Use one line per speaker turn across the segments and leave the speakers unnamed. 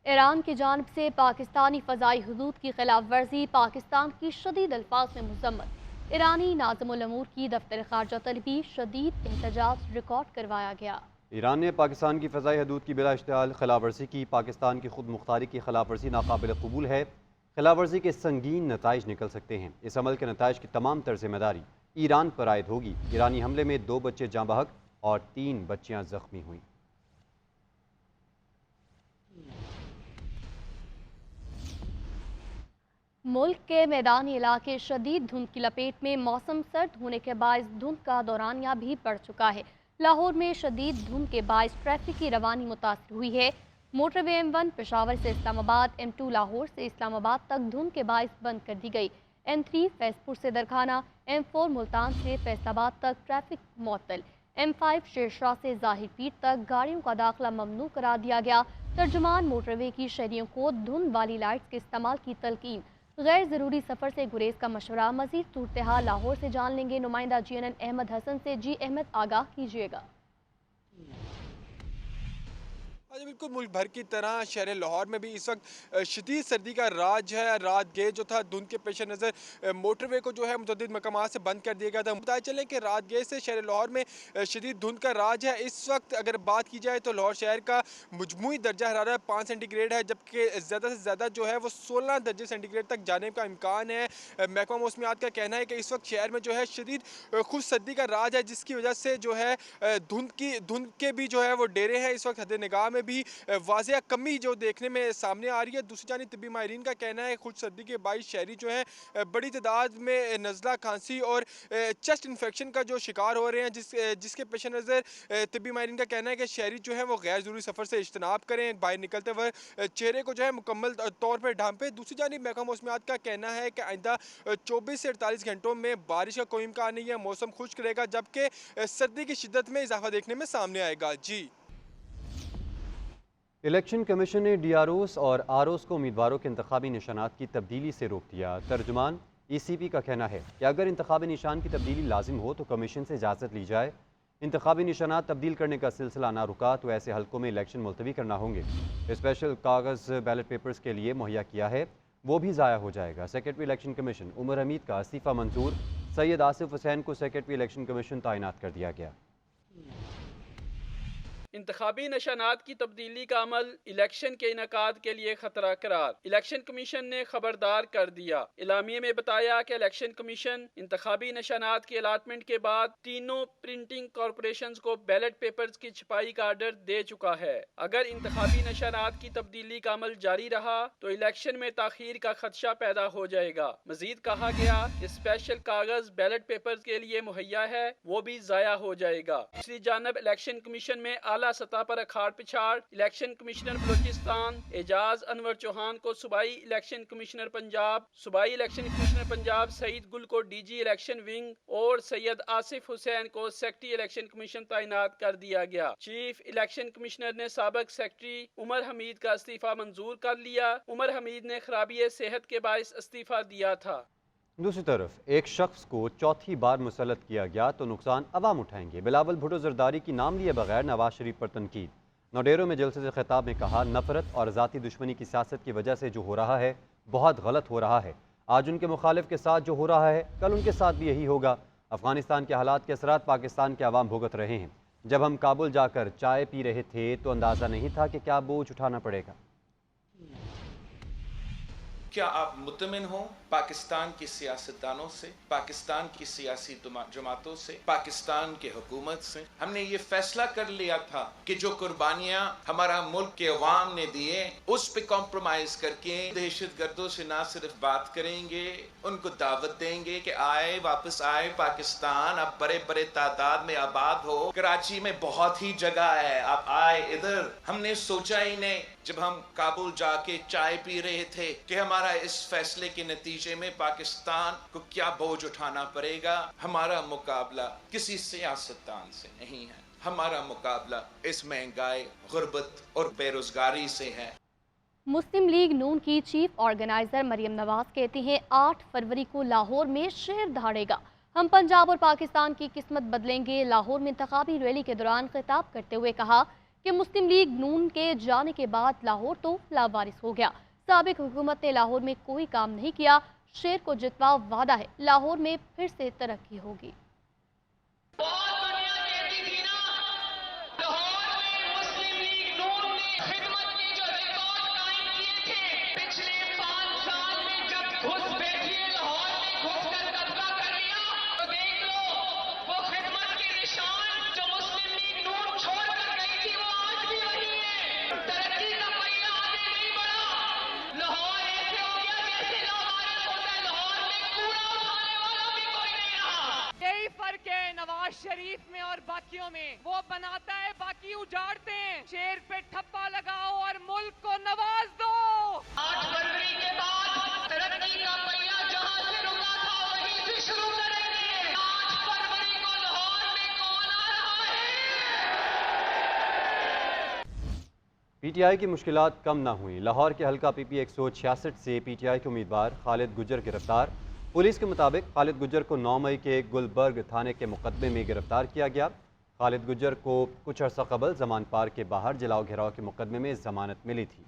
Iran की जानिब से पाकिस्तानी फ़ज़ाई हदूद की खिलाफ वर्जी, पाकिस्तान की शदीद अल्फाज में मजम्मत। ईरानी नाज़िमुल अमूर की दफ्तर ख़ारजा तलबी शदीद एहतजाज रिकॉर्ड करवाया गया।
ईरान ने पाकिस्तान की फ़ज़ाई हदूद की बिला इश्तिहाल खिलाफ वर्जी की। पाकिस्तान की खुद मुख्तारी की खिलाफ वर्जी नाकाबिल कबूल है। खिलाफ वर्जी के संगीन नताइज निकल सकते हैं। इस अमल के नताइज की तमाम तर जिम्मेदारी ईरान पर आयद होगी। ईरानी हमले में 2 बच्चे जाँ बहक और 3 बच्चियाँ जख्मी हुई।
मुल्क के मैदानी इलाके शदीद धुंध की लपेट में। मौसम सर्द होने के बायस धुंध का दौरानिया भी बढ़ चुका है। लाहौर में शदीद धुंध के बायस ट्रैफिक की रवानी मुतासर हुई है। मोटरवे M1 पेशावर से इस्लामाबाद, M2 लाहौर से इस्लामाबाद तक धुंध के बायस बंद कर दी गई। M3 फैजपुर से दरखाना, M4 मुल्तान से फैसलाबाद तक ट्रैफिक मुअत्तल। M5 शेरशाह से जाहिर पीर तक गाड़ियों का दाखिला ममनू करार दिया गया। तर्जुमान मोटरवे की शहरियों को धुंध वाली लाइट्स के इस्तेमाल की तलकीन। गैर ज़रूरी सफ़र से गुरेज का मशवरा। मज़ीद सूरत हाल लाहौर से जान लेंगे नुमाइंदा GNN अहमद हसन से। जी अहमद, आगाह कीजिएगा।
आज बिल्कुल मुल्क भर की तरह शहर लाहौर में भी इस वक्त शदीद सर्दी का राज है। रात गेट जो था धुंध के पेश नज़र मोटरवे को जो है मुतअद्दिद मकामात से बंद कर दिया गया था। बताया चलें कि रात गेट से शहर लाहौर में शदीद धुंध का राज है। इस वक्त अगर बात की जाए तो लाहौर शहर का मजमूई दर्जा हरारत 5 सेंटीग्रेड है, जबकि ज़्यादा से ज़्यादा जो है वो 16 दर्जे सेंटीग्रेड तक जाने का इम्कान है। महकमा मौसमियात का कहना है कि इस वक्त शहर में जो है शदीद खुद सर्दी का राज है, जिसकी वजह से जो है धुंध के भी जो है वो डेरे हैं। इस वक्त हद निगाह में भी वाज़िया कमी जो देखने में सामने आ रही है। दूसरी जानिब तिब्बी माहिरीन का कहना है खुद सर्दी के बाईस शहरी जो हैं बड़ी तादाद में नज़ला, खांसी और चेस्ट इन्फेक्शन का जो शिकार हो रहे हैं, जिसके पेश नज़र तिब्बी माहिरीन का कहना है कि शहरी जो है वो गैर ज़रूरी सफ़र से इज्तनाब करें, बाहर निकलते वक्त चेहरे को जो है मुकम्मल तौर पर ढांपें। दूसरी जानिब महकमा मौसमियात का कहना है कि आइंदा 24 से 48 घंटों में बारिश का कोई इम्कान नहीं है। मौसम खुश्क रहेगा, जबकि सर्दी की शिद्दत में इजाफा देखने में सामने आएगा। जी,
इलेक्शन कमीशन ने DROs और ROs को उम्मीदवारों के इंतखाबी निशानात की तब्दीली से रोक दिया। तर्जुमान ECP का कहना है कि अगर इंतखाबी निशान की तब्दीली लाजिम हो तो कमीशन से इजाज़त ली जाए। इंतखाबी निशानात तब्दील करने का सिलसिला ना रुका तो ऐसे हल्कों में इलेक्शन मुलतवी करना होंगे। स्पेशल कागज़ बैलेट पेपर्स के लिए मुहैया किया है, वो भी ज़ाया हो जाएगा। Secretary election commission Umar Hamid का इस्तीफ़ा मंजूर। सैयद आसिफ हुसैन को सेक्रेटरी इलेक्शन कमीशन तैनात कर दिया गया।
इंतखाबी निशानात की तब्दीली का अमल इलेक्शन के इनकाद के लिए खतरा करार। इलेक्शन कमीशन ने खबरदार कर दिया। इलामिये में बताया कि इलेक्शन कमीशन इंतखाबी निशानात की अलाटमेंट के बाद तीनों प्रिंटिंग कॉरपोरेशंस को बैलेट पेपर्स की छपाई का आर्डर दे चुका है। अगर इंतखाबी निशानात की तब्दीली का अमल जारी रहा तो इलेक्शन में ताखीर का खदशा पैदा हो जाएगा। मजीद कहा गया कि स्पेशल कागज बैलेट पेपर्स के लिए मुहैया है, वो भी जाया हो जाएगा। दूसरी जानब इलेक्शन कमीशन में आला सतह पर अखाड़ पिछाड़। इलेक्शन कमिश्नर बलोचिस्तान एजाज अनवर चौहान को सूबाई इलेक्शन कमिश्नर पंजाब, सूबाई इलेक्शन कमिश्नर पंजाब सईद गुल को DG इलेक्शन विंग और सैयद आसिफ हुसैन को सेक्रेटरी इलेक्शन कमीशन तैनात कर दिया गया। चीफ इलेक्शन कमिश्नर ने साबिक सेक्रेटरी उमर हमीद का इस्तीफा मंजूर कर लिया। उमर हमीद ने खराबी सेहत के बायस इस्तीफा दिया था।
दूसरी तरफ एक शख्स को चौथी बार मुसल्लत किया गया तो नुकसान अवाम उठाएंगे। बिलावल भुट्टो जरदारी की नाम लिए बगैर नवाज शरीफ पर तनकीद। नोडेरो में जलसे से खिताब में कहा, नफरत और ज़ाती दुश्मनी की सियासत की वजह से जो हो रहा है बहुत गलत हो रहा है। आज उनके मुखालिफ के साथ जो हो रहा है कल उनके साथ भी यही होगा। अफगानिस्तान के हालात के असरात पाकिस्तान के अवाम भुगत रहे हैं। जब हम काबुल जाकर चाय पी रहे थे तो अंदाज़ा नहीं था कि क्या बोझ उठाना पड़ेगा।
क्या आप मुतमिन हो पाकिस्तान की सियासतदानों से, पाकिस्तान की सियासी जमातों से, पाकिस्तान के हुकूमत से? हमने ये फैसला कर लिया था कि जो कुर्बानियां हमारा मुल्क के अवाम ने दिए उस पे कॉम्प्रोमाइज करके दहशत गर्दों से ना सिर्फ बात करेंगे, उनको दावत देंगे कि आए, वापस आए पाकिस्तान, अब बड़े बड़े तादाद में आबाद हो, कराची में बहुत ही जगह है, आप आए इधर। हमने सोचा ही नहीं जब हम काबुल जाके चाय पी रहे थे कि हमारा इस फैसले के नतीजे में पाकिस्तान को क्या बोझ उठाना पड़ेगा। हमारा मुकाबला किसी सियासतदान से नहीं है, हमारा मुकाबला इस महंगाई, गुर्बत और बेरोजगारी से है।
मुस्लिम लीग नून की चीफ ऑर्गेनाइजर मरियम नवाज कहती हैं 8 फरवरी को लाहौर में शेर दहाड़ेगा, हम पंजाब और पाकिस्तान की किस्मत बदलेंगे। लाहौर में इंतखाबी रैली के दौरान खिताब करते हुए कहा कि मुस्लिम लीग नून के जाने के बाद लाहौर तो लावारिस हो गया। साबिक हुकूमत ने लाहौर में कोई काम नहीं किया। शेर को जितवाओ वादा है, लाहौर में फिर से तरक्की होगी।
नवाज शरीफ में और बाकियों में, वो बनाता है बाकी उजाड़ते हैं। शेर पे ठप्पा लगाओ और मुल्क को नवाज दो। 8 फरवरी के बाद तरक्की का पहिया जहां से रुका था वहीं से शुरू करेंगे। 8 फरवरी को लाहौर में कौन आ रहा है?
पीटीआई की मुश्किलात कम ना हुई। लाहौर के हल्का पीपी 166 से पीटीआई के उम्मीदवार खालिद गुज्जर गिरफ्तार। पुलिस के मुताबिक खालिद गुज्जर को 9 मई के गुलबर्ग थाने के मुकदमे में गिरफ्तार किया गया। खालिद गुज्जर को कुछ अर्सा कबल जमान पार्क के बाहर जलाओ घेराव के मुकदमे में जमानत मिली थी।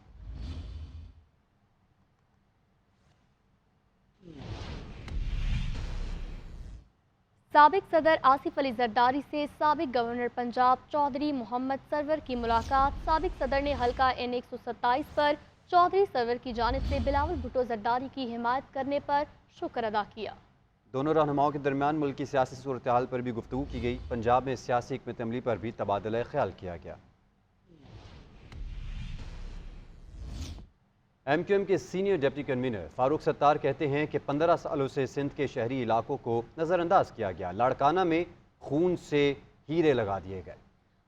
साबिक सदर आसिफ अली जरदारी से साबिक गवर्नर पंजाब चौधरी मोहम्मद सरवर की मुलाकात। साबिक सदर ने हल्का N127 पर चौधरी सरवर की जानिब से बिलावल भुट्टो जरदारी की हिमायत करने पर शुक्र अदा किया।
दोनों रहनुमाओं के दरमियान मुल्क की सियासी सूरत हाल पर भी गुफ्तगू की गई। पंजाब में सियासी हिकमत अमली पर भी तबादला ख्याल किया गया। MQM के senior deputy convener Farooq Sattar कहते हैं कि 15 सालों से सिंध के शहरी इलाकों को नज़रअंदाज किया गया। लाड़काना में खून से हीरे लगा दिए गए।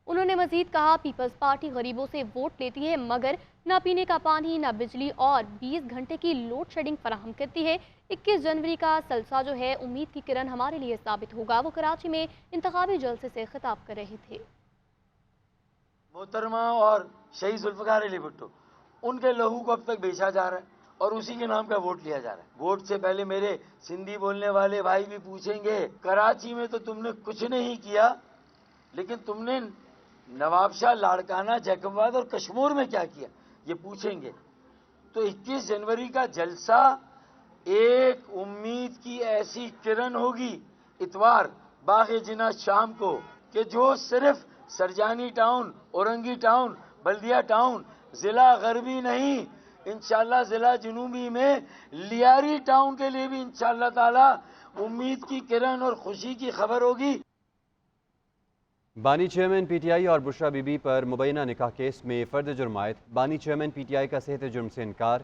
उन्होंने मजीद कहा, पीपल्स पार्टी गरीबों से वोट लेती है मगर ना पीने का पानी, ना बिजली और 20 घंटे की लोड शेडिंग फराहम करती है। 21 जनवरी का जलसा जो है उम्मीद की किरण हमारे लिए साबित होगा। वो कराची में इंतखाबी जलसे से खिताब कर रहे थे।
मोहतरमा और शहीद जुल्फकार अली भुट्टो, उनके लहू को अब तक बेचा जा रहा है और उसी के नाम का वोट लिया जा रहा है। वोट से पहले मेरे सिंधी बोलने वाले भाई भी पूछेंगे, कराची में तो तुमने कुछ नहीं किया, लेकिन तुमने नवाबशाह, लाड़काना, जैकबाबाद और कश्मीर में क्या किया, ये पूछेंगे। तो 21 जनवरी का जलसा एक उम्मीद की ऐसी किरण होगी इतवार बाग़ जिना शाम को, कि जो सिर्फ सरजानी टाउन, औरंगी टाउन, बल्दिया टाउन, जिला गरबी नहीं, इंशाल्लाह जिला जनूबी में लियारी टाउन के लिए भी इंशाल्लाह ताला उम्मीद की किरण और खुशी की खबर होगी।
बानी चेयरमैन पीटीआई और बुशरा बीबी पर मुबैना निकाह केस में फर्द जुर्मायत। बानी चेयरमैन पीटीआई का सेहत जुर्म से इनकार,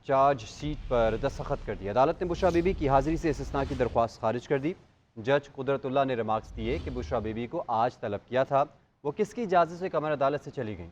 चार्ज शीट पर दस्तखत कर दिया। अदालत ने बुशरा बीबी की हाजिरी से इस्तिस्ना की दरख्वास्त खारिज कर दी। जज कुदरतुल्लाह ने रिमार्क्स दिए कि बुशरा बीबी को आज तलब किया था, वो किसकी इजाज़त से कमर अदालत से चली गई।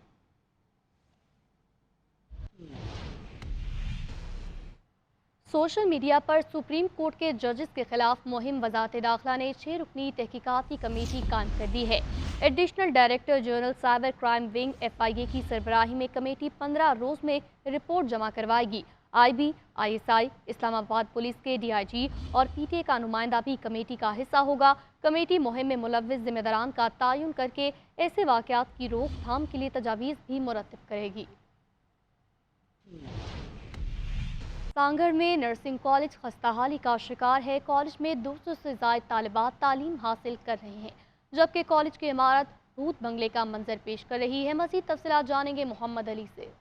सोशल मीडिया पर सुप्रीम कोर्ट के जजेस के खिलाफ मुहिम वजारत दाखिला ने 6 रुकनी तहकीकाती कमेटी कायम कर दी है। Additional director general cyber crime wing FIA की सरबराही में कमेटी 15 रोज़ में रिपोर्ट जमा करवाएगी। IB, ISI, इस्लामाबाद पुलिस के DIG और PTA का नुमाइंदा भी कमेटी का हिस्सा होगा। कमेटी मुहिम में मुलव्विस जिम्मेदारान का तयन करके ऐसे वाक़यात की रोकथाम के लिए तजावीज़ भी मुरतब करेगी। सांगड़ में नर्सिंग कॉलेज खस्ताहाली का शिकार है। कॉलेज में 200 से ज़ायद तालिबात तालीम हासिल कर रहे हैं, जबकि कॉलेज की इमारत भूत बंगले का मंजर पेश कर रही है। मज़ीद तफसीलात जानेंगे मोहम्मद अली से।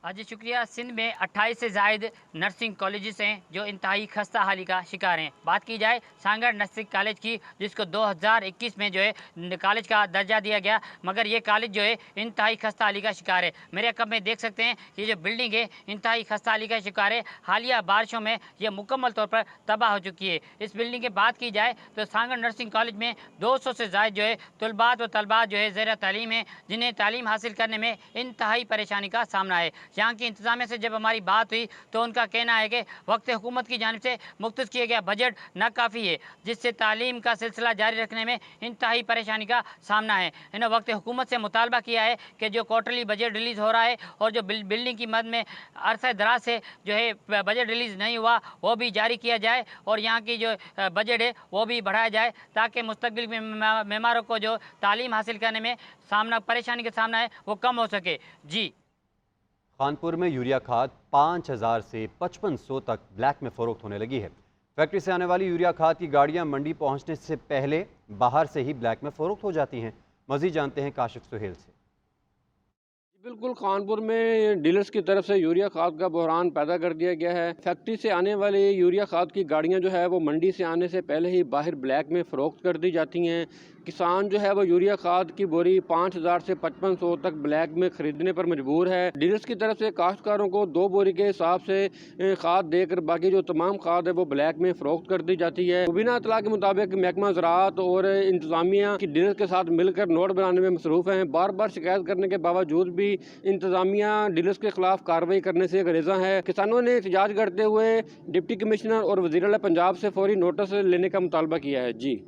जी शुक्रिया। सिंध में 28 से ज़ायद नर्सिंग कॉलेजेस हैं जो इंतहाई खस्ता हाली का शिकार हैं। बात की जाए सांगड़ नर्सिंग कॉलेज की, जिसको 2021 में जो है कॉलेज का दर्जा दिया गया, मगर ये कॉलेज जो है इंतहाई खस्ता हाली का शिकार है। मेरे अकब में देख सकते हैं कि जो बिल्डिंग है इंतहाई खस्ता हाली का शिकार है। हालिया बारिशों में यह मुकम्मल तौर पर तबाह हो चुकी है। इस बिल्डिंग की बात की जाए तो सांगड़ नर्सिंग कॉलेज में 200 से ज़ायद जो है तलबात व तलबात जो है ज़ेर तालीम है, जिन्हें तालीम हासिल करने में इंतहाई परेशानी का सामना है। यहाँ की इंतजामिया से जब हमारी बात हुई तो उनका कहना है कि वक्त हुकूमत की जानिब से मुख्तस किया गया बजट नाकाफ़ी है, जिससे तालीम का सिलसिला जारी रखने में इंतहाई परेशानी का सामना है। इन्होंने वक्त हुकूमत से मुतालबा किया है कि जो क्वार्टरली बजट रिलीज़ हो रहा है और जो बिल्डिंग की मद में अरसा दराज से जो है बजट रिलीज़ नहीं हुआ वो भी जारी किया जाए और यहाँ की जो बजट है वो भी बढ़ाया जाए, ताकि मुस्तक़बिल में मेमारों को जो तालीम हासिल करने में परेशानी का सामना है वो कम हो सके। जी,
खानपुर में यूरिया खाद 5000 से 5500 तक ब्लैक में फ़रोख्त होने लगी है। फैक्ट्री से आने वाली यूरिया खाद की गाड़ियां मंडी पहुंचने से पहले बाहर से ही ब्लैक में फ़रोख्त हो जाती हैं। मज़ीद जानते हैं काशिफ सुहेल से।
बिल्कुल, कानपुर में डीलर्स की तरफ से यूरिया खाद का बहरान पैदा कर दिया गया है। फैक्ट्री से आने वाली यूरिया खाद की गाड़ियां जो है वो मंडी से आने से पहले ही बाहर ब्लैक में फ़रोख्त कर दी जाती हैं। किसान जो है वो यूरिया खाद की बोरी 5000 से 5500 तक ब्लैक में ख़रीदने पर मजबूर है। डीलर्स की तरफ से काश्तकारों को 2 बोरी के हिसाब से खाद देकर बाकी जो तमाम खाद है वो ब्लैक में फ़रोख्त कर दी जाती है। मुबीना इत्तला के मुताबिक महकमा ज़राअत और इंतज़ामिया की डीलर्स के साथ मिलकर नोट बनाने में मसरूफ़ हैं। बार बार शिकायत करने के बावजूद भी इंतज़ामिया डीलर्स के खिलाफ कार्रवाई करने से गुरेज़ा है। किसानों ने एहतजाज करते हुए डिप्टी कमिश्नर और वज़ीर आला पंजाब से फौरी नोटिस लेने का मुतालबा किया है। जी।